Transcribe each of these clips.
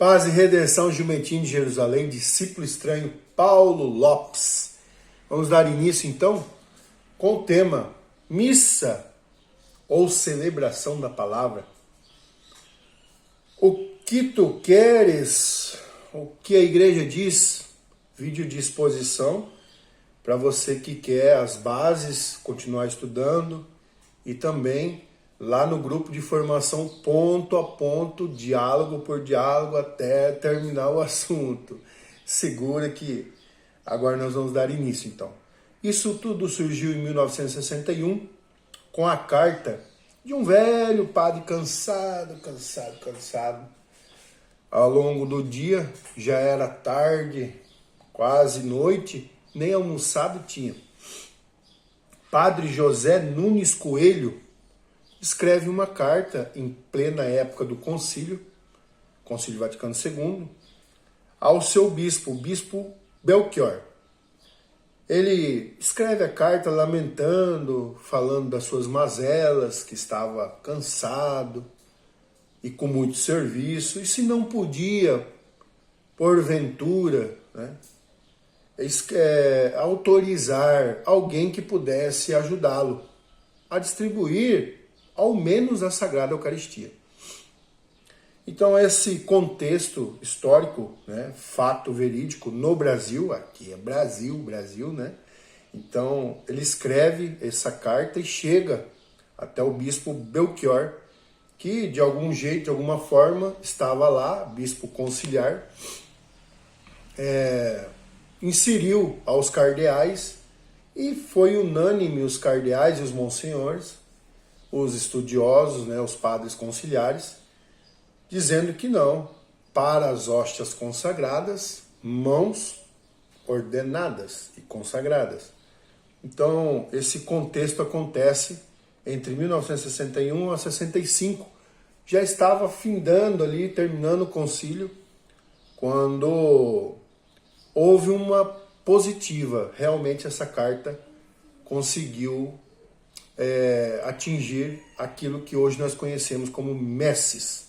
Paz e Redenção Jumentim de Jerusalém, discípulo estranho Paulo Lopes. Vamos dar início então com o tema Missa ou Celebração da Palavra. O que tu queres, o que a igreja diz, vídeo de exposição para você que quer as bases, continuar estudando e também lá no grupo de formação ponto a ponto, diálogo por diálogo, até terminar o assunto. Segura que agora nós vamos dar início então. Isso tudo surgiu em 1961 com a carta de um velho padre cansado. Ao longo do dia, já era tarde, quase noite, nem almoçado tinha. Padre José Nunes Coelho escreve uma carta em plena época do Concílio Vaticano II, ao seu bispo, o bispo Belchior. Ele escreve a carta lamentando, falando das suas mazelas, que estava cansado e com muito serviço, e se não podia, porventura, autorizar alguém que pudesse ajudá-lo a distribuir ao menos a Sagrada Eucaristia. Então esse contexto histórico, fato verídico no Brasil, aqui é Brasil, Então ele escreve essa carta e chega até o bispo Belchior, que de algum jeito, de alguma forma, estava lá, bispo conciliar, inseriu aos cardeais e foi unânime os cardeais e os monsenhores, os estudiosos, os padres conciliares, dizendo que não, para as hóstias consagradas, mãos ordenadas e consagradas. Então, esse contexto acontece entre 1961 a 65. Já estava findando ali, terminando o concílio, quando houve uma positiva. Realmente essa carta conseguiu atingir aquilo que hoje nós conhecemos como messes,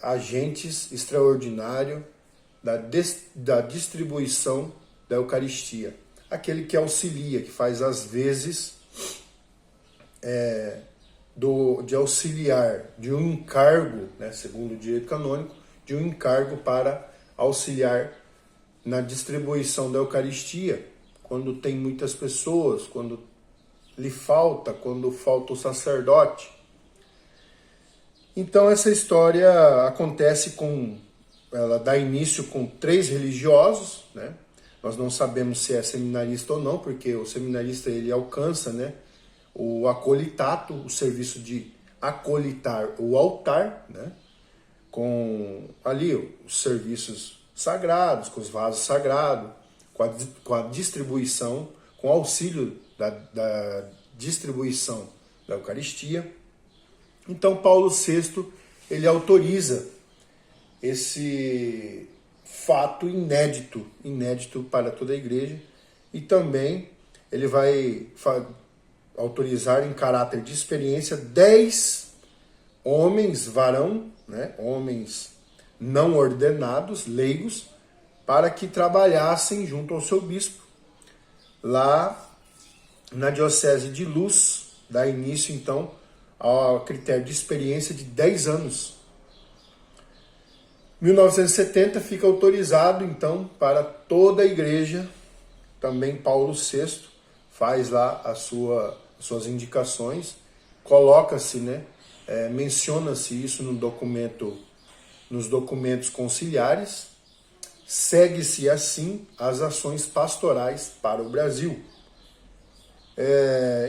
agentes extraordinários da distribuição da Eucaristia. Aquele que auxilia, que faz as vezes de auxiliar, de um encargo, segundo o direito canônico, de um encargo para auxiliar na distribuição da Eucaristia, quando tem muitas pessoas, quando lhe falta, quando falta o sacerdote. Então essa história acontece ela dá início com 3 religiosos, Nós não sabemos se é seminarista ou não, porque o seminarista ele alcança, o acolitato, o serviço de acolitar o altar, com ali os serviços sagrados, com os vasos sagrados, com a distribuição, com o auxílio da distribuição da Eucaristia. Então Paulo VI ele autoriza esse fato inédito para toda a igreja, e também ele vai autorizar em caráter de experiência 10 homens homens não ordenados, leigos, para que trabalhassem junto ao seu bispo. Lá na Diocese de Luz, dá início então ao critério de experiência de 10 anos. 1970 fica autorizado então para toda a igreja, também Paulo VI faz lá as suas indicações, coloca-se, menciona-se isso nos documentos conciliares, segue-se assim as ações pastorais para o Brasil.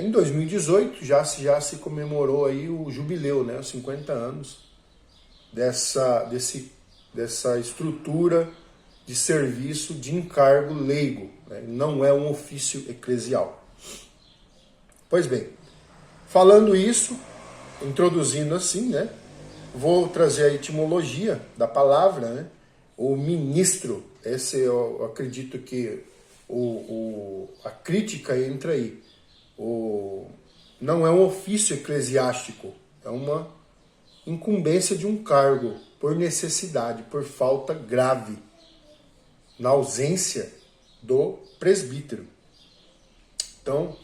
Em 2018 já se comemorou aí o jubileu, os 50 anos dessa estrutura de serviço de encargo leigo, não é um ofício eclesial. Pois bem, falando isso, introduzindo assim, vou trazer a etimologia da palavra, o ministro. Esse eu acredito que a crítica entra aí. Não é um ofício eclesiástico, é uma incumbência de um cargo por necessidade, por falta grave, na ausência do presbítero. Então,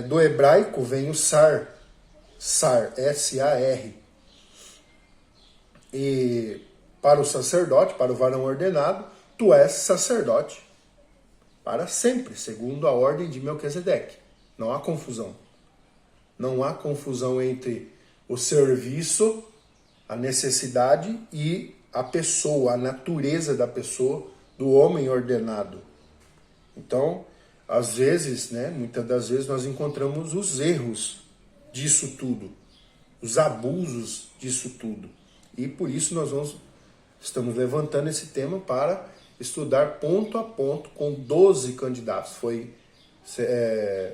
do hebraico vem o sar, S-A-R. E para o sacerdote, para o varão ordenado, tu és sacerdote para sempre, segundo a ordem de Melquisedeque. Não há confusão. Não há confusão entre o serviço, a necessidade e a pessoa, a natureza da pessoa, do homem ordenado. Então, às vezes, muitas das vezes nós encontramos os erros disso tudo, os abusos disso tudo. E por isso estamos levantando esse tema para estudar ponto a ponto com 12 candidatos. Foi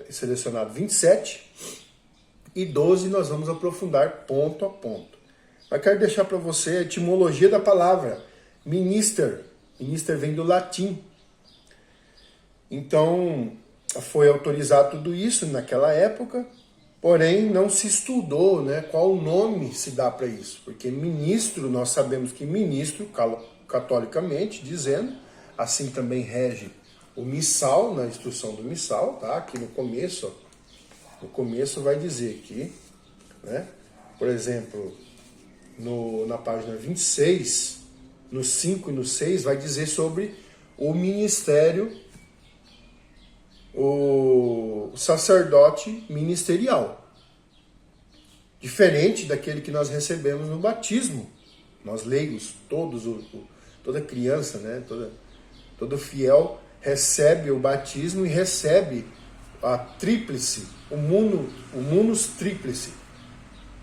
selecionado 27 e 12 nós vamos aprofundar ponto a ponto. Mas quero deixar para você a etimologia da palavra minister. Minister vem do latim. Então, foi autorizado tudo isso naquela época, porém não se estudou qual o nome se dá para isso. Porque ministro, nós sabemos que ministro, catolicamente dizendo, assim também rege o missal, na instrução do missal, tá? Aqui no começo vai dizer que, por exemplo, na página 26, no 5 e no 6, vai dizer sobre o ministério, o sacerdote ministerial. Diferente daquele que nós recebemos no batismo. Nós leigos, toda criança, todo fiel recebe o batismo e recebe a tríplice, o munus tríplice,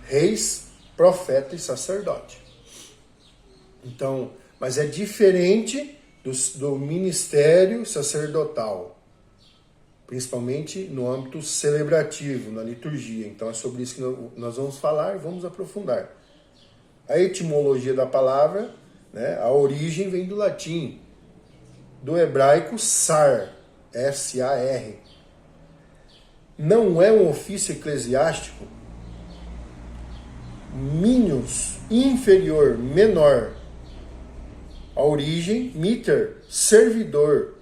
reis, profeta e sacerdote. Então, mas é diferente do ministério sacerdotal, principalmente no âmbito celebrativo, na liturgia. Então é sobre isso que nós vamos falar e vamos aprofundar. A etimologia da palavra, a origem vem do latim, do hebraico sar, S-A-R. Não é um ofício eclesiástico, minius, inferior, menor. A origem, miter, servidor,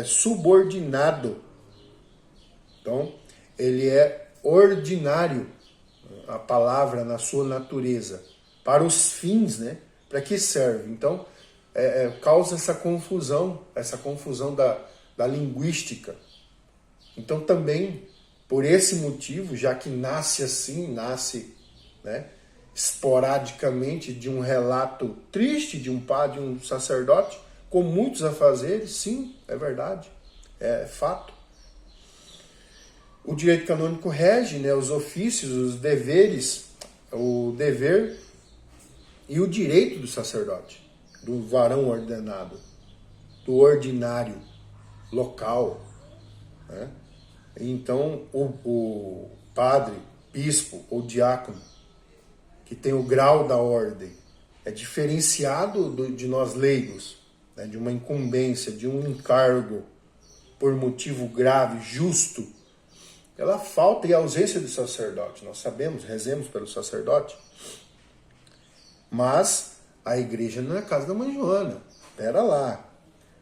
subordinado. Então, ele é ordinário, a palavra na sua natureza, para os fins, para que serve. Então, causa essa confusão da linguística. Então, também, por esse motivo, já que nasce esporadicamente de um relato triste de um padre, de um sacerdote, com muitos afazeres, sim, é verdade, é fato. O direito canônico rege os ofícios, os deveres, o dever e o direito do sacerdote, do varão ordenado, do ordinário local. Então, o padre, bispo ou diácono, que tem o grau da ordem, é diferenciado de nós leigos, de uma incumbência, de um encargo por motivo grave, justo, pela falta e ausência do sacerdote. Nós sabemos, rezemos pelo sacerdote, mas a igreja não é a casa da mãe Joana. Espera lá.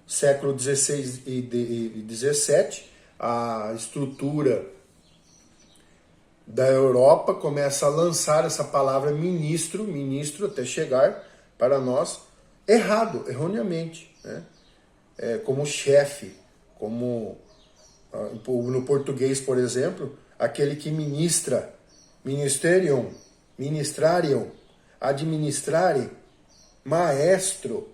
Século XVI e XVII, a estrutura da Europa começa a lançar essa palavra ministro, até chegar para nós erroneamente, como chefe, como no português, por exemplo, aquele que ministra, ministerium, ministrarium, administrare, maestro,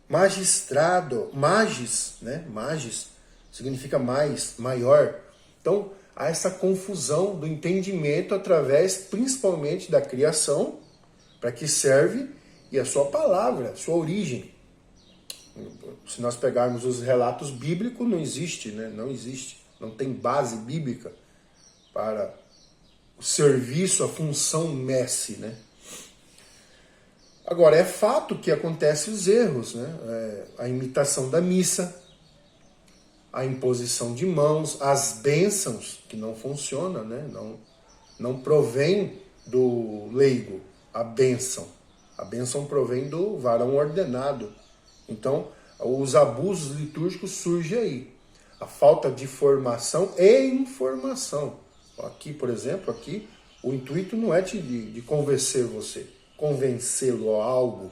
magistrado, magis, magis significa mais, maior. Então, há essa confusão do entendimento através, principalmente, da criação, para que serve, e a sua palavra, sua origem. Se nós pegarmos os relatos bíblicos, não existe, não existe, não tem base bíblica para o serviço, a função messe, Agora, é fato que acontecem os erros, a imitação da missa, a imposição de mãos, as bênçãos, que não funcionam, não provém do leigo, a bênção. A bênção provém do varão ordenado. Então, os abusos litúrgicos surgem aí. A falta de formação e informação. Aqui, por exemplo, aqui, o intuito não é de convencer você, convencê-lo a algo.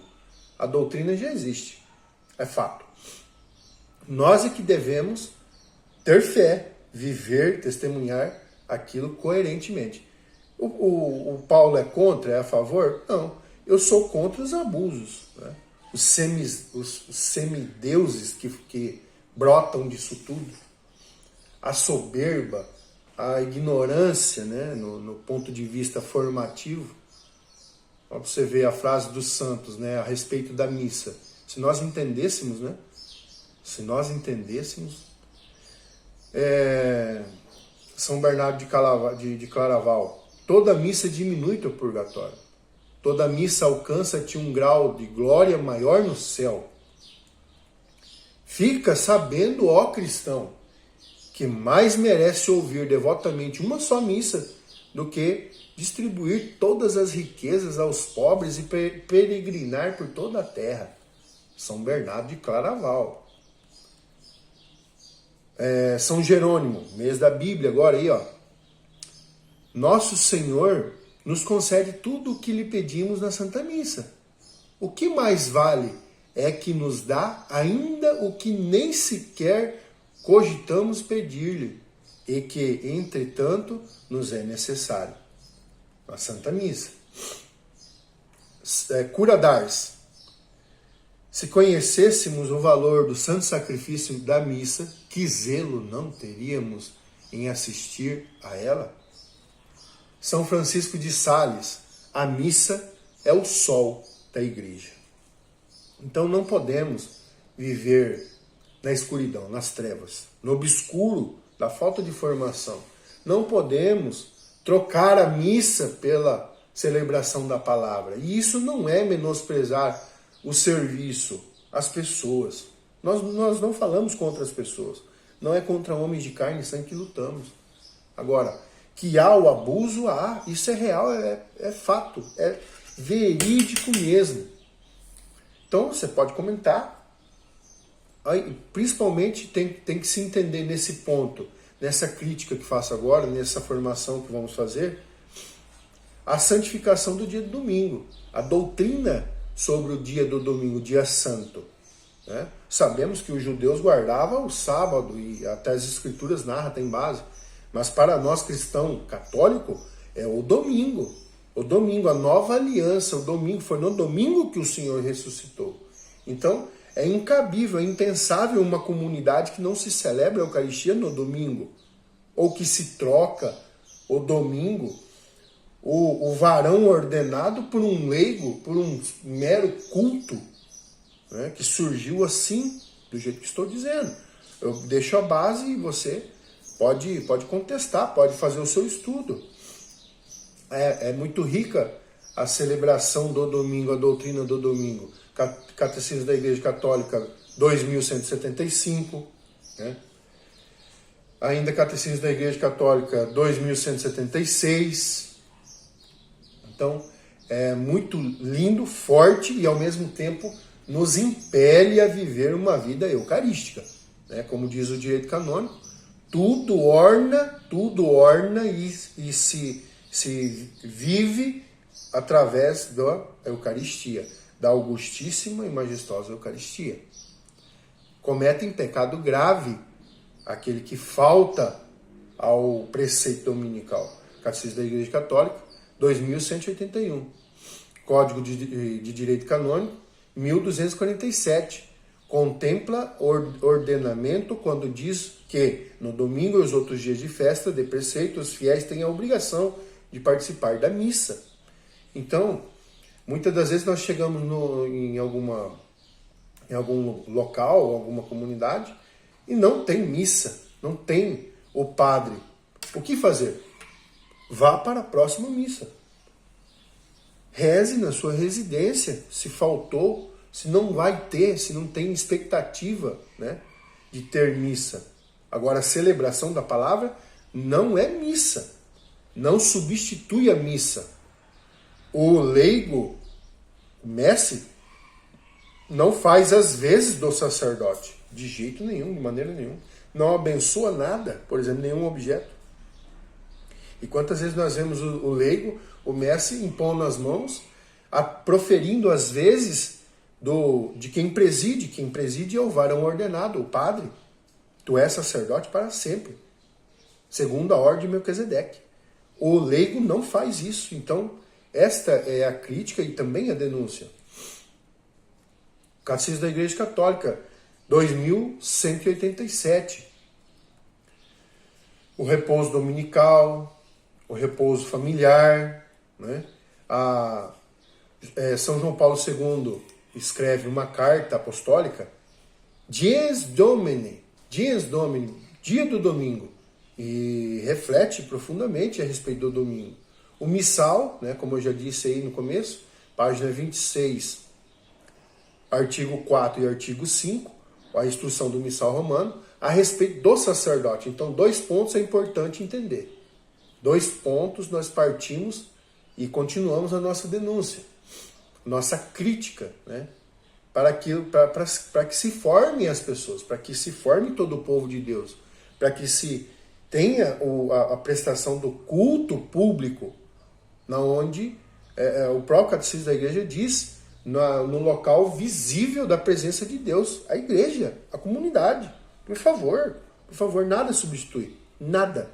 A doutrina já existe, é fato. Nós é que devemos ter fé, viver, testemunhar aquilo coerentemente. O Paulo é contra, é a favor? Não, eu sou contra os abusos, né? Os semideuses que brotam disso tudo, a soberba, a ignorância, né, no ponto de vista formativo. Para você ver a frase dos santos, né, a respeito da missa. Se nós entendêssemos, né? Se nós entendêssemos, São Bernardo de Claraval, toda missa diminui teu purgatório. Toda missa alcança-te um grau de glória maior no céu. Fica sabendo, ó cristão, que mais merece ouvir devotamente uma só missa do que distribuir todas as riquezas aos pobres e peregrinar por toda a terra. São Bernardo de Claraval. São Jerônimo, mês da Bíblia, agora aí, ó. Nosso Senhor nos concede tudo o que lhe pedimos na Santa Missa. O que mais vale é que nos dá ainda o que nem sequer cogitamos pedir-lhe, e que, entretanto, nos é necessário. A Santa Missa. Cura d'Ars. Se conhecêssemos o valor do santo sacrifício da missa, que zelo não teríamos em assistir a ela? São Francisco de Sales. A missa é o sol da igreja. Então não podemos viver na escuridão, nas trevas, no obscuro da falta de formação. Não podemos trocar a missa pela celebração da palavra. E isso não é menosprezar o serviço, as pessoas. Nós não falamos contra as pessoas. Não é contra homens de carne e sangue que lutamos. Agora, que há o abuso, há. Isso é real, é fato, é verídico mesmo. Então, você pode comentar. Aí, principalmente, tem que se entender nesse ponto, nessa crítica que faço agora, nessa formação que vamos fazer, a santificação do dia do domingo. A doutrina sobre o dia do domingo, dia santo. Né? Sabemos que os judeus guardavam o sábado, e até as escrituras narram, tem base. Mas para nós cristãos católicos, é o domingo. O domingo, a nova aliança, o domingo, foi no domingo que o Senhor ressuscitou. Então, é incabível, é impensável uma comunidade que não se celebra a Eucaristia no domingo. Ou que se troca o domingo, o varão ordenado por um leigo, por um mero culto, né, que surgiu assim, do jeito que estou dizendo. Eu deixo a base e você pode contestar, pode fazer o seu estudo. É muito rica a celebração do domingo, a doutrina do domingo. Catecismo da Igreja Católica 2175, né? Ainda Catecismo da Igreja Católica 2176. Então, é muito lindo, forte e ao mesmo tempo nos impele a viver uma vida eucarística, né? Como diz o direito canônico, tudo orna e se vive através da Eucaristia, da augustíssima e majestosa Eucaristia. Cometem pecado grave aquele que falta ao preceito dominical. Catecismo da Igreja Católica, 2181. Código de Direito Canônico, 1247. Contempla ordenamento quando diz que no domingo e os outros dias de festa de preceito, os fiéis têm a obrigação de participar da missa. Então, muitas das vezes nós chegamos em algum local, alguma comunidade, e não tem missa, não tem o padre. O que fazer? Vá para a próxima missa. Reze na sua residência, se faltou, se não vai ter, se não tem expectativa, né, de ter missa. Agora, a celebração da palavra não é missa. Não substitui a missa. O leigo, o mestre, não faz as vezes do sacerdote, de jeito nenhum, de maneira nenhuma. Não abençoa nada, por exemplo, nenhum objeto. E quantas vezes nós vemos o leigo, o mestre, impondo as mãos, proferindo as vezes de quem preside. Quem preside é o varão ordenado, o padre. Tu és sacerdote para sempre, segundo a ordem de Melquisedeque. O leigo não faz isso. Então, esta é a crítica e também a denúncia. Catecismo da Igreja Católica, 2187. O repouso dominical, o repouso familiar, né? São João Paulo II escreve uma carta apostólica, Dies Domini, dia do domingo, e reflete profundamente a respeito do domingo. O missal, né, como eu já disse aí no começo, página 26, artigo 4 e artigo 5, a instrução do missal romano, a respeito do sacerdote. Então, 2 pontos é importante entender. 2 pontos nós partimos e continuamos a nossa denúncia, nossa crítica, né? Para que se formem as pessoas, para que se forme todo o povo de Deus, para que se tenha a prestação do culto público, na onde o próprio Catecismo da Igreja diz, no local visível da presença de Deus, a igreja, a comunidade. Por favor, nada substitui, nada.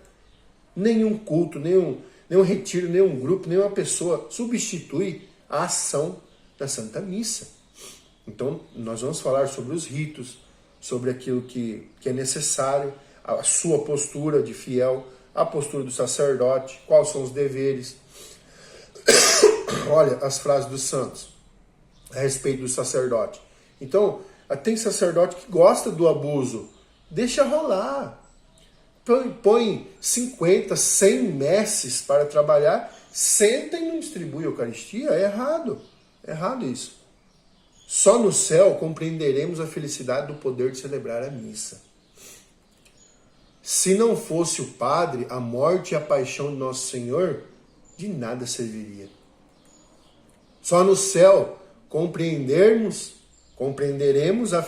Nenhum culto, nenhum retiro, nenhum grupo, nenhuma pessoa substitui a ação da Santa Missa. Então, nós vamos falar sobre os ritos, sobre aquilo que é necessário, a sua postura de fiel, a postura do sacerdote, quais são os deveres. Olha as frases dos santos a respeito do sacerdote. Então, tem sacerdote que gosta do abuso. Deixa rolar. Põe 50, 100 messes para trabalhar, senta e não distribui a Eucaristia. É errado. É errado isso. Só no céu compreenderemos a felicidade do poder de celebrar a missa. Se não fosse o Padre, a morte e a paixão de Nosso Senhor, de nada serviria. Só no céu compreenderemos a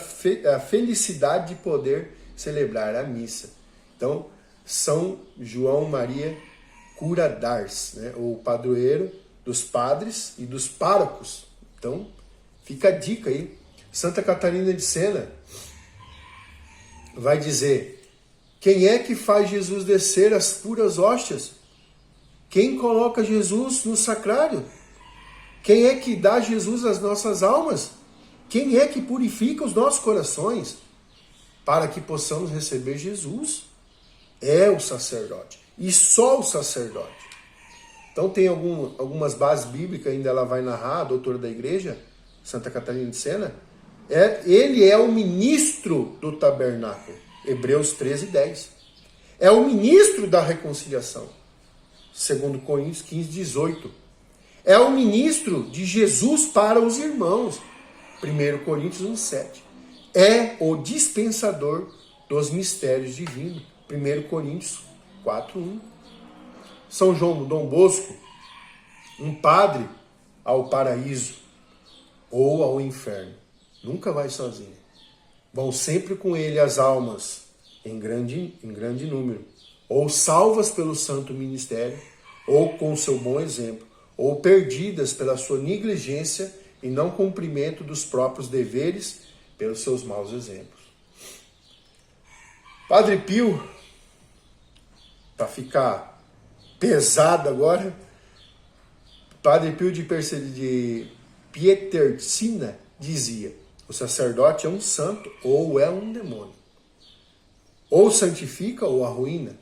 felicidade de poder celebrar a missa. Então, São João Maria Cura d'Ars, né? O padroeiro dos padres e dos párocos. Então, fica a dica aí. Santa Catarina de Sena vai dizer: quem é que faz Jesus descer as puras hóstias? Quem coloca Jesus no sacrário? Quem é que dá Jesus às nossas almas? Quem é que purifica os nossos corações para que possamos receber Jesus? É o sacerdote. E só o sacerdote. Então tem algumas bases bíblicas, ainda ela vai narrar, a doutora da igreja, Santa Catarina de Sena. Ele é o ministro do tabernáculo. Hebreus 13:10. É o ministro da reconciliação. 2 Coríntios 15:18. É o ministro de Jesus para os irmãos. 1 Coríntios 1:7. É o dispensador dos mistérios divinos. 1 Coríntios 4:1. São João Dom Bosco, um padre ao paraíso ou ao inferno. Nunca vai sozinho. Vão sempre com ele as almas, em grande número, ou salvas pelo santo ministério, ou com seu bom exemplo, ou perdidas pela sua negligência e não cumprimento dos próprios deveres pelos seus maus exemplos. Padre Pio, para ficar pesado agora, Padre Pio de Pietrelcina dizia: o sacerdote é um santo ou é um demônio. Ou santifica ou arruína.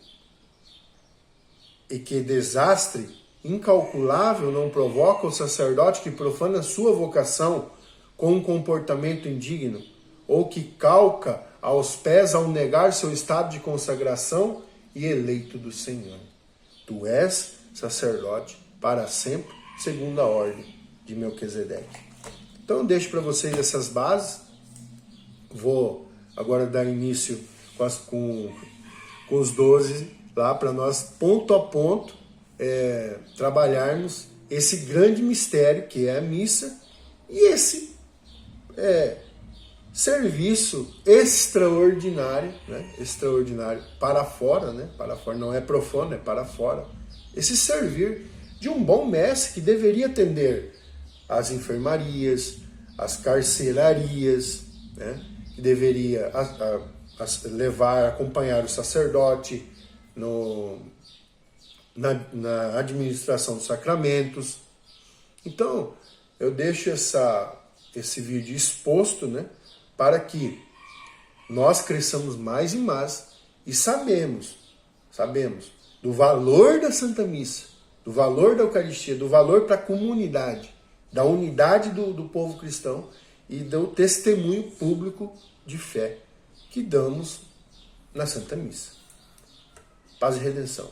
E que desastre incalculável não provoca o sacerdote que profana sua vocação com um comportamento indigno, ou que calca aos pés ao negar seu estado de consagração e eleito do Senhor. Tu és sacerdote para sempre, segundo a ordem de Melquisedeque. Então eu deixo para vocês essas bases. Vou agora dar início com os 12 lá para nós, ponto a ponto, trabalharmos esse grande mistério que é a missa e esse serviço extraordinário, né? Extraordinário para fora, né? Para fora, não é profano, é para fora. Esse servir de um bom mestre que deveria atender as enfermarias, as carcerarias, né? Que deveria levar, acompanhar o sacerdote na administração dos sacramentos. Então, eu deixo esse vídeo exposto, né? Para que nós cresçamos mais e mais e sabemos do valor da Santa Missa, do valor da Eucaristia, do valor para a comunidade, da unidade do povo cristão e do testemunho público de fé que damos na Santa Missa. Paz e redenção.